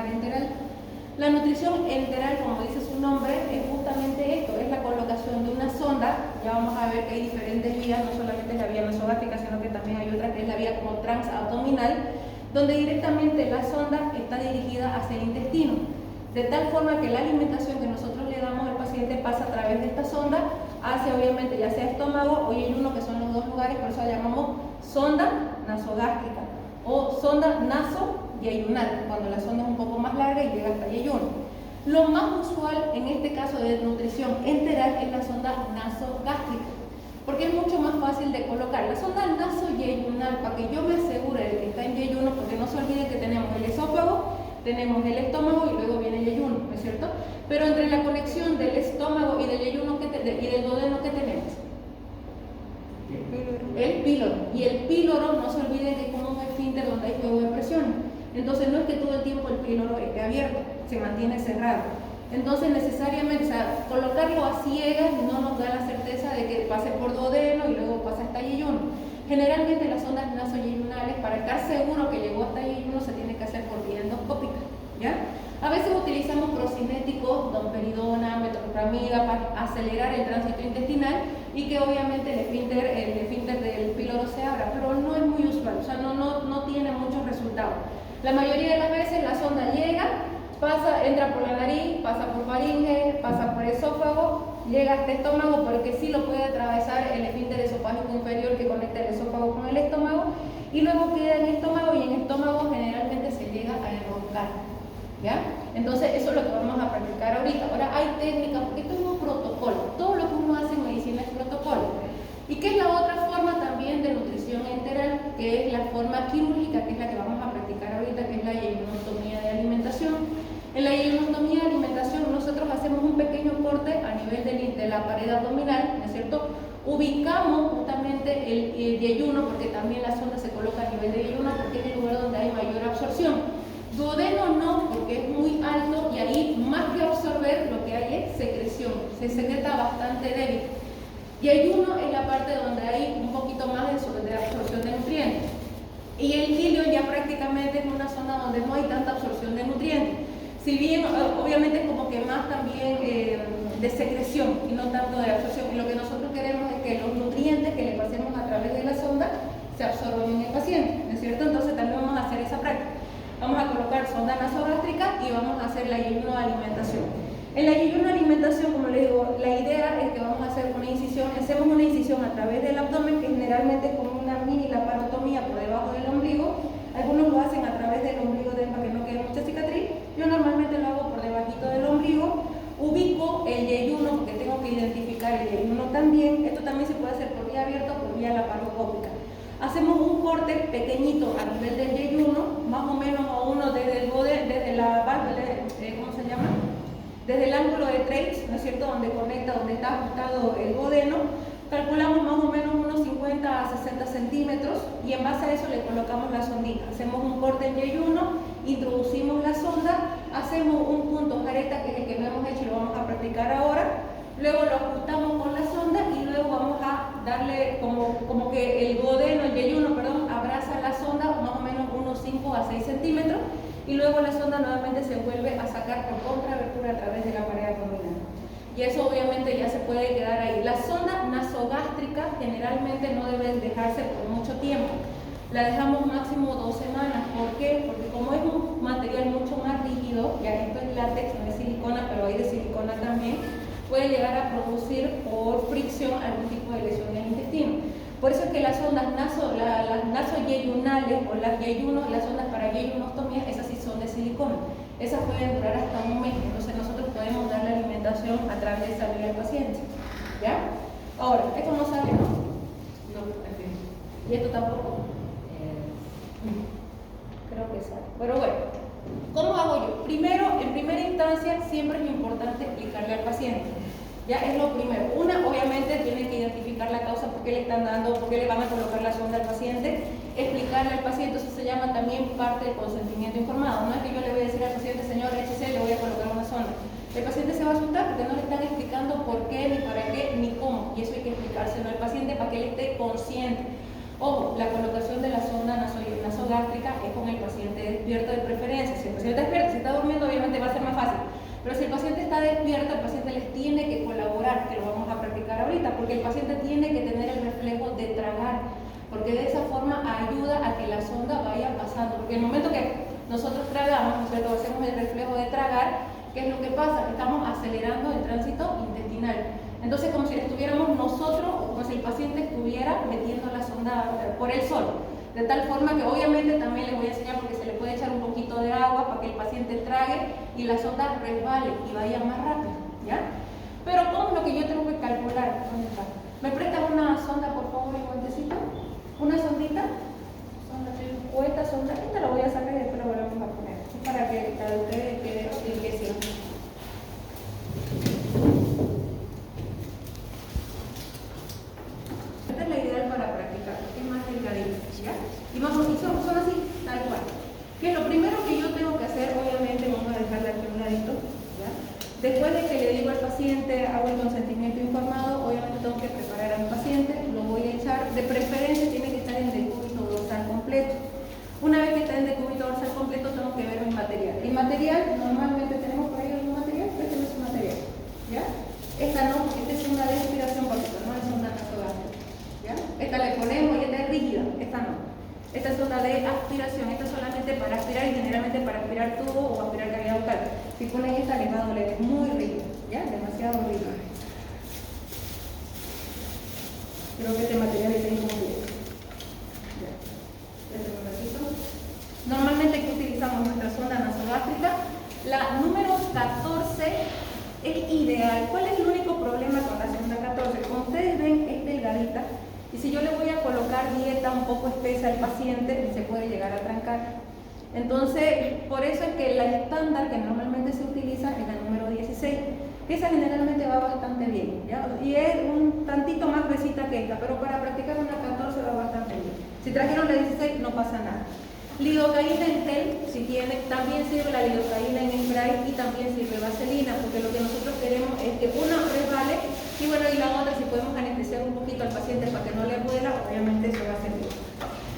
enteral. La nutrición enteral, como dice su nombre, es justamente esto, es la colocación de una sonda. Ya vamos a ver que hay diferentes vías, no solamente es la vía nasogástrica, sino que también hay otra que es la vía como transabdominal, donde directamente la sonda está dirigida hacia el intestino, de tal forma que la alimentación que nosotros le damos al paciente pasa a través de esta sonda hacia, obviamente, ya sea estómago o yeyuno, que son los dos lugares, por eso la llamamos sonda nasogástrica o sonda nasoyeyunal, cuando la sonda es un poco más larga y llega hasta yeyuno. Lo más usual en este caso de nutrición enteral es la sonda nasogástrica, porque es mucho más fácil de colocar. La sonda nasoyeyunal, para que yo me asegure de que está en yeyuno, porque no se olviden que tenemos el esófago, tenemos el estómago y luego viene el yeyuno, ¿no es cierto? Pero entre la conexión del estómago y del yeyuno y del duodeno, ¿qué tenemos? El píloro. Y el píloro, no se olviden que es como un esfínter donde hay juego de presión. Entonces no es que todo el tiempo el píloro esté abierto, se mantiene cerrado. Entonces necesariamente, o sea, colocarlo a ciegas no nos da la certeza de que pase por duodeno y luego pasa hasta yeyuno. Generalmente las sondas nasoyeyunales, para estar seguro que llegó hasta yeyuno, se tiene que hacer por vía endoscópica, ¿ya? A veces utilizamos procinéticos, domperidona, metoclopramida, para acelerar el tránsito intestinal y que obviamente el esfínter del píloro se abra, pero no es muy usual, o sea, no tiene muchos resultados. La mayoría de las veces la sonda llega, entra por la nariz, pasa por faringe, pasa por esófago, llega hasta estómago, porque sí lo puede atravesar el esfínter esofágico inferior que conecta el esófago con el estómago, y luego queda en estómago, y en estómago generalmente se llega a enroncar, ¿ya? Entonces eso es lo que vamos a practicar ahorita. Ahora hay técnicas, porque esto es un protocolo, todo lo que uno hace en medicina es protocolo. ¿Y qué es la otra forma también de nutrición enteral? Que es la forma quirúrgica, que es la que vamos a practicar ahorita, que es la yejunotomía de alimentación. En la yejunotomía de alimentación nosotros hacemos un pequeño corte a nivel de la pared abdominal, ¿no es cierto? Ubicamos justamente el yeyuno, porque también la sonda se coloca a nivel de yeyuno, porque es el lugar donde hay mayor absorción. Duodeno no, porque es muy alto y ahí más que absorber lo que hay es secreción, se secreta bastante débil. Yeyuno es la parte donde hay un poquito más de absorción de nutrientes. Y el ilio ya prácticamente es una zona donde no hay tanta absorción de nutrientes. Si bien obviamente es como que más también de secreción y no tanto de absorción. Y lo que nosotros queremos es que los nutrientes que le pasemos a través de la sonda se absorban en el paciente, ¿no es cierto? Entonces también vamos a hacer esa práctica. Vamos a colocar sonda nasogástrica y vamos a hacer la yeyuno de alimentación. En la yeyuno de alimentación, como les digo, la idea es que vamos a hacer una incisión, hacemos una incisión a través del abdomen, que generalmente es como una mini laparotomía por debajo del ombligo. Algunos lo hacen a través del ombligo para que no quede mucha cicatriz. Yo normalmente lo hago por debajito del ombligo. Ubico el yeyuno, porque tengo que identificar el yeyuno también. Esto también se puede hacer por vía abierta o por vía laparoscópica. Hacemos un corte pequeñito a nivel del yeyuno, más o menos a uno desde la válvula, ¿cómo se llama? Desde el ángulo de Treitz, ¿no es cierto?, donde conecta, donde está ajustado el duodeno. Calculamos más o menos unos 50 a 60 centímetros y en base a eso le colocamos la sondita. Hacemos un corte en yeyuno, introducimos la sonda, hacemos un punto jareta, que es el que no hemos hecho y lo vamos a practicar ahora. Luego lo ajustamos con la sonda y luego vamos a darle como que el duodeno, el yeyuno, perdón, abraza la sonda más o menos unos 5 a 6 centímetros y luego la sonda nuevamente se vuelve a sacar por contraabertura a través de la pared abdominal. Y eso obviamente ya se puede quedar ahí. La sonda nasogástrica generalmente no debe dejarse por mucho tiempo. La dejamos máximo 2 semanas. ¿Por qué? Porque como es un material mucho más rígido, ya esto es látex, no es silicona, pero hay de silicona también, puede llegar a producir por fricción algún tipo de lesión en el intestino. Por eso es que las sondas las nasoyeyunales o las yeyunos, las sondas para yeyunostomía, esas sí son de silicona. Esas pueden durar hasta un mes, entonces nosotros podemos dar la alimentación a través de esa vía al paciente. ¿Ya? Ahora, esto no sale, ¿no? No, ¿y esto tampoco? Creo que sale. Pero bueno, ¿cómo hago yo? Primero, en primera instancia, siempre es importante explicarle al paciente. Ya es lo primero. Una, obviamente, tiene que identificar la causa, por qué le están dando, por qué le van a colocar la sonda al paciente, explicarle al paciente. Eso se llama también parte del consentimiento informado. No es que yo le voy a decir al paciente, señor, échese, le voy a colocar una sonda. El paciente se va a asustar porque no le están explicando por qué, ni para qué, ni cómo. Y eso hay que explicárselo al paciente para que él esté consciente. Ojo, la colocación de la sonda nasogástrica es con el paciente despierto de preferencia. Si el paciente despierta, si está durmiendo, obviamente va a ser más fácil. Pero si el paciente está despierto, el paciente les tiene que colaborar, que lo vamos a practicar ahorita, porque el paciente tiene que tener el reflejo de tragar, porque de esa forma ayuda a que la sonda vaya pasando. Porque en el momento que nosotros tragamos, ¿no es cierto?, hacemos el reflejo de tragar, ¿qué es lo que pasa? Estamos acelerando el tránsito intestinal. Entonces, como si estuviéramos nosotros, o como si el paciente estuviera metiendo la sonda por él solo. De tal forma que obviamente también les voy a enseñar, porque se le puede echar un poquito de agua para que el paciente trague y la sonda resbale y vaya más rápido, ¿ya? Pero ¿cómo es lo que yo tengo que calcular? ¿Dónde está? ¿Me prestas una sonda, por favor, y guantecito? ¿Una sondita? O esta sonda, esta la voy a sacar y después la volvemos a poner. Es para que cada ustedes quede enriquecido. Esta es la ideal para practicar, porque es más delgadita, ¿ya? Y son así, tal cual. Que lo primero que yo tengo que hacer, obviamente, vamos a dejarla aquí a un ladito, ¿ya? Después de que le digo al paciente, hago el consentimiento informado, obviamente tengo que preparar a mi paciente, lo voy a echar, de preferencia tiene que estar en decúbito dorsal completo. Una vez que está en decúbito dorsal completo, tengo que ver mi material. El material, normalmente tenemos por ahí algún material, este no es un material, ¿ya? Esta no, porque esta es una de aspiración, porque no es una nasogástrica, ¿ya? Esta le ponemos y esta es rígida, esta no. Esta es una de aspiración, esta es solamente para aspirar y generalmente para aspirar tubo o aspirar cavidad bucal. Si ponen esta les va a doler, es muy rígida, ¿ya? Demasiado rígida. Creo que este material está incompleto. Normalmente aquí utilizamos nuestra sonda nasogástrica. La número 14 es ideal. ¿Cuál es el único problema con la sonda 14? Como ustedes ven, es delgadita. Y si yo le voy a colocar dieta un poco espesa al paciente, se puede llegar a trancar. Entonces, por eso es que la estándar que normalmente se utiliza es la número 16. Esa generalmente va bastante bien, ¿ya? Y es un tantito más gruesita que esta, pero para practicar una 14 va bastante bien. Si trajeron la 16, no pasa nada. Lidocaína en gel, si tiene, también sirve la lidocaína en spray y también sirve vaselina, porque lo que nosotros queremos es que una resbale y bueno, y la otra, si podemos anestesiar un poquito al paciente para que no le duela, obviamente eso va a servir.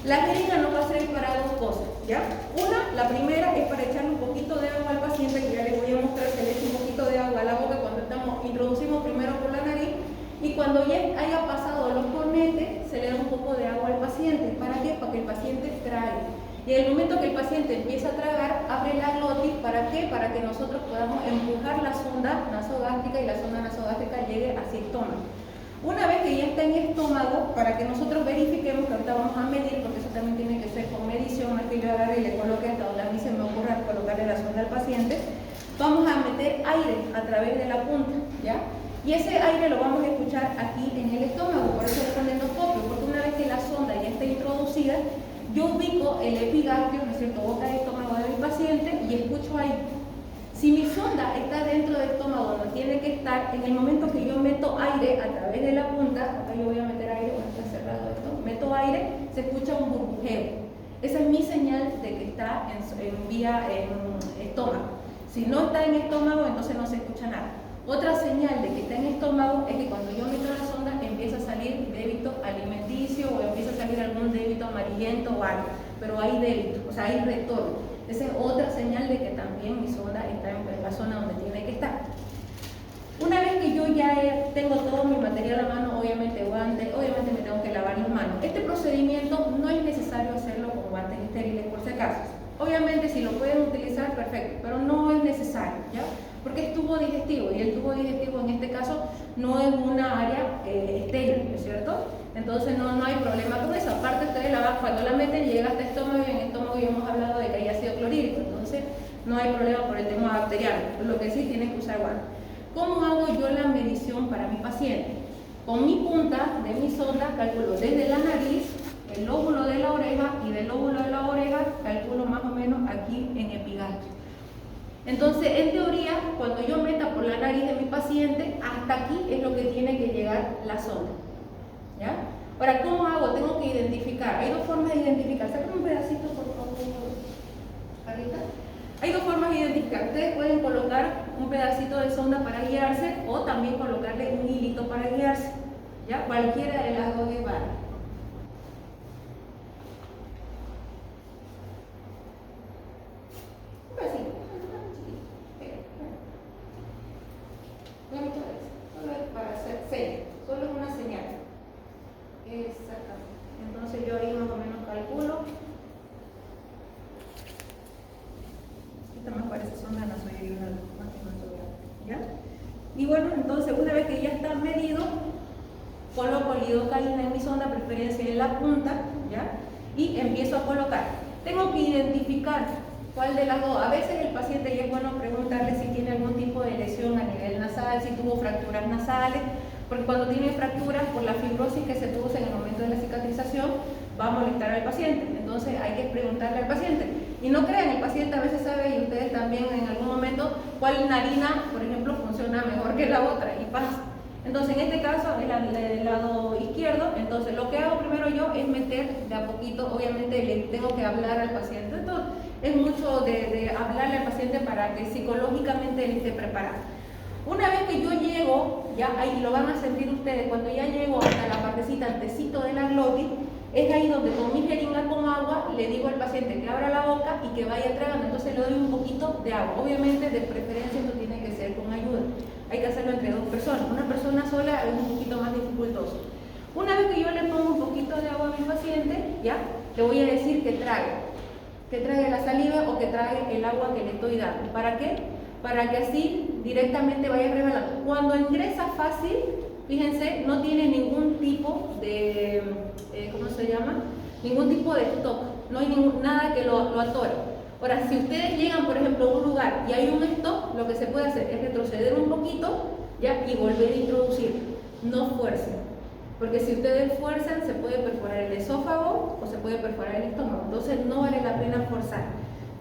La jeringa nos va a servir para dos cosas, ¿ya? Una, la primera es para echarle un poquito de agua al paciente, que ya les voy a mostrar, se le echa un poquito de agua a la boca cuando introducimos primero por la nariz, y cuando ya haya pasado los cornetes, se le da un poco de agua al paciente. ¿Para qué? Para que el paciente trague. Y en el momento que el paciente empieza a tragar, abre la glotis. ¿Para qué? Para que nosotros podamos empujar la sonda nasogástrica y la sonda nasogástrica llegue hacia el estómago. Una vez que ya está en estómago, para que nosotros verifiquemos, que ahorita vamos a medir, porque eso también tiene que ser con medición, no es que yo agarre y le coloque hasta donde a mí se me ocurra colocarle la sonda al paciente, vamos a meter aire a través de la punta, ¿ya? Y ese aire lo vamos a escuchar aquí en el estómago, por eso le ponen endoscopio, porque una vez que la sonda ya está introducida, yo ubico el epigastrio, ¿no es cierto?, boca de estómago de mi paciente y escucho ahí. Si mi sonda está dentro del estómago, no tiene que estar, en el momento que yo meto aire a través de la punta, acá yo voy a meter aire, bueno, está cerrado esto, meto aire, se escucha un burbujeo. Esa es mi señal de que está en vía estómago. Si no está en estómago, entonces no se escucha nada. Otra señal de que está en estómago es que cuando yo meto la sonda empieza a salir débito alimenticio o empieza a salir algún débito amarillento o algo, pero hay débito, o sea, hay retorno. Esa es otra señal de que también mi sonda está en la zona donde tiene que estar. Una vez que yo ya tengo todo mi material a mano, obviamente guantes, obviamente me tengo que lavar las manos. Este procedimiento no es necesario hacerlo con guantes estériles por si acaso. Obviamente si lo pueden utilizar, perfecto, pero no es necesario, ¿ya? Porque es tubo digestivo y el tubo digestivo en este caso no es una área estéril, ¿no es cierto? Entonces no hay problema con eso. Aparte ustedes cuando la meten llega hasta el estómago y en el estómago ya hemos hablado de que hay ácido clorhídrico, entonces no hay problema por el tema bacteriano. Lo que sí tienen que usar guantes. ¿Cómo hago yo la medición para mi paciente? Con mi punta de mi sonda calculo desde la nariz, el lóbulo de la oreja y del lóbulo de la oreja calculo más o menos aquí en epigastrio. Entonces, en teoría, cuando yo meta por la nariz de mi paciente, hasta aquí es lo que tiene que llegar la sonda, ¿ya? Ahora, ¿cómo hago? Tengo que identificar. Hay dos formas de identificar. Sácame un pedacito, por favor, Carlita. Hay dos formas de identificar. Ustedes pueden colocar un pedacito de sonda para guiarse o también colocarle un hilito para guiarse, ¿ya? Cualquiera de las dos es válida. Exactamente. Entonces yo ahí más o menos calculo. Esta me parece sonda nasoiliar, ¿ya? Y bueno, entonces una vez que ya está medido, coloco lidocaína en mi sonda, preferencia en la punta, ¿ya? Y empiezo a colocar. Tengo que identificar cuál de las dos. A veces el paciente, y es bueno preguntarle si tiene algún tipo de lesión a nivel nasal, si tuvo fracturas nasales, porque cuando tiene fracturas por la fibrosis que se produce en el momento de la cicatrización, va a molestar al paciente. Entonces hay que preguntarle al paciente. Y no crean, el paciente a veces sabe, y ustedes también en algún momento, cuál narina, por ejemplo, funciona mejor que la otra, y pasa. Entonces, en este caso, el lado izquierdo, entonces lo que hago primero yo es meter de a poquito, obviamente le tengo que hablar al paciente. Esto es mucho de hablarle al paciente para que psicológicamente él esté preparado. Una vez que yo llego, ya ahí lo van a sentir ustedes, cuando ya llego hasta la partecita antecito de la glotis, es ahí donde con mi jeringa con agua le digo al paciente que abra la boca y que vaya tragando. Entonces le doy un poquito de agua. Obviamente, de preferencia, esto tiene que ser con ayuda. Hay que hacerlo entre dos personas. Una persona sola es un poquito más dificultoso. Una vez que yo le pongo un poquito de agua a mi paciente, ya, le voy a decir que trague la saliva o que trague el agua que le estoy dando. ¿Para qué? Para que así directamente vaya revelando. Cuando ingresa fácil, fíjense, no tiene ningún tipo de, ¿cómo se llama? Ningún tipo de stop, no hay nada que lo atore. Ahora, si ustedes llegan, por ejemplo, a un lugar y hay un stop, lo que se puede hacer es retroceder un poquito, ¿ya? Y volver a introducir. No fuercen, porque si ustedes fuerzan, se puede perforar el esófago o se puede perforar el estómago. Entonces, no vale la pena forzar.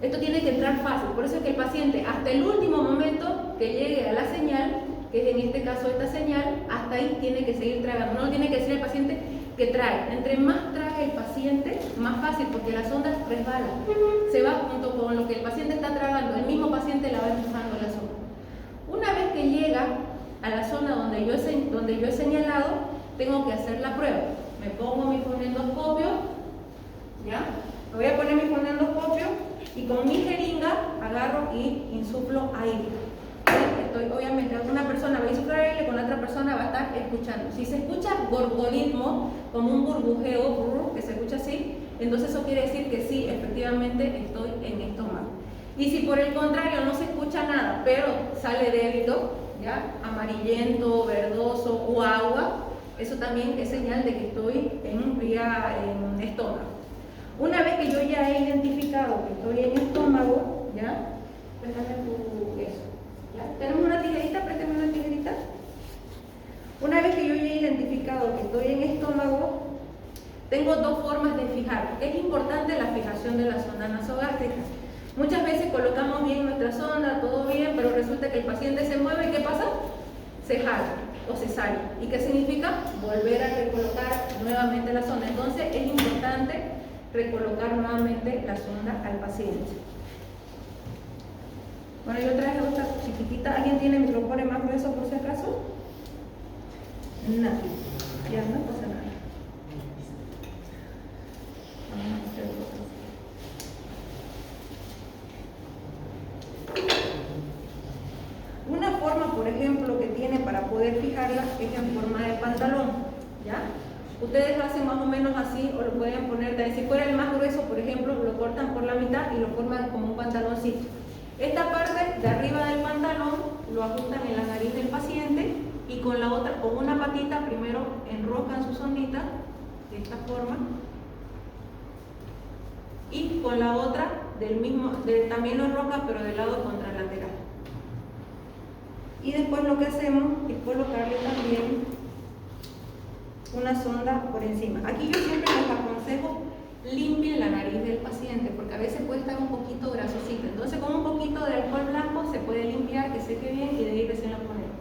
Esto tiene que entrar fácil, por eso es que el paciente, hasta el último momento que llegue a la señal, que es en este caso esta señal, hasta ahí tiene que seguir tragando. No tiene que decir el paciente que trague. Entre más trague el paciente, más fácil, porque la sonda resbala. Se va junto con lo que el paciente está tragando. El mismo paciente la va empujando la sonda. Una vez que llega a la zona donde yo he señalado, tengo que hacer la prueba. Me pongo mi fonendoscopio, ¿ya? Me voy a poner mi fonendoscopio y con mi jeringa agarro y insuflo aire. Obviamente, una persona va a insuflar aire, con la otra persona va a estar escuchando. Si se escucha gorgorismo, como un burbujeo, que se escucha así, entonces eso quiere decir que sí, efectivamente estoy en estómago. Y si por el contrario no se escucha nada, pero sale débito, ¿ya? Amarillento, verdoso o agua, eso también es señal de que estoy en estómago. Una vez que yo ya he identificado que estoy en estómago, ¿ya? Préstame eso. ¿Ya? ¿Tenemos una tijerita? Préstame una tijerita. Una vez que yo ya he identificado que estoy en estómago, tengo dos formas de fijar. Es importante la fijación de la sonda nasogástrica. Muchas veces colocamos bien nuestra sonda, todo bien, pero resulta que el paciente se mueve y ¿qué pasa? Se jala o se sale. ¿Y qué significa? Volver a recolocar nuevamente la sonda. Entonces es importante recolocar nuevamente la sonda al paciente. Bueno, yo traje otra chiquitita. ¿Alguien tiene micrófono más grueso por si acaso? No. Ya no pasa nada. Vamos a hacer otro. Una forma, por ejemplo, que tiene para poder fijarla es en forma de pantalón, ¿ya? Ustedes lo hacen más o menos así, o lo pueden poner, si fuera el más grueso, por ejemplo, lo cortan por la mitad y lo forman como un pantaloncito. Esta parte de arriba del pantalón lo ajustan en la nariz del paciente y con la otra, con una patita, primero enroscan su sondita de esta forma y con la otra también lo enroscan pero del lado contralateral. Y después lo que hacemos es colocarle también una sonda por encima. Aquí yo siempre les aconsejo limpien la nariz del paciente porque a veces puede estar un poquito grasosita. Entonces con un poquito de alcohol blanco se puede limpiar, que seque bien y de ahí recién lo ponemos.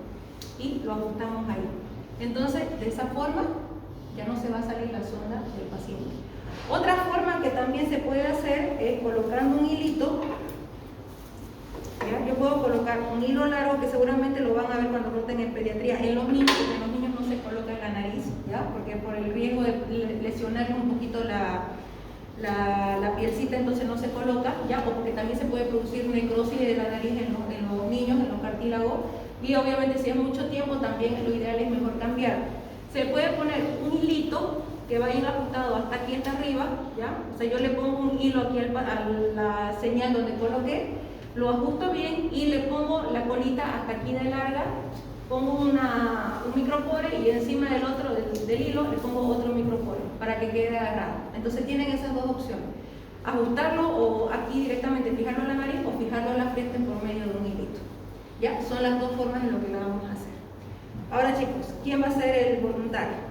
Y lo ajustamos ahí. Entonces de esa forma ya no se va a salir la sonda del paciente. Otra forma que también se puede hacer es colocando un hilito. ¿Ya? Yo puedo colocar un hilo largo que seguramente lo van a ver cuando corten en pediatría. En los niños no se coloca en la nariz, ¿ya? Porque por el riesgo de lesionarle un poquito la pielcita, entonces no se coloca, ¿ya? O porque también se puede producir necrosis de la nariz en los niños, en los cartílagos. Y obviamente si es mucho tiempo también lo ideal es mejor cambiar. Se puede poner un hilito que va a ir ajustado hasta aquí hasta arriba, ¿ya? O sea, yo le pongo un hilo aquí a la señal donde coloqué, lo ajusto bien y le pongo la colita hasta aquí de larga, pongo un micropore y encima del otro, del hilo, le pongo otro micropore para que quede agarrado. Entonces tienen esas dos opciones, ajustarlo o aquí directamente fijarlo en la nariz o fijarlo en la frente por medio de un hilito. ¿Ya? Son las dos formas en lo que lo vamos a hacer. Ahora chicos, ¿quién va a ser el voluntario?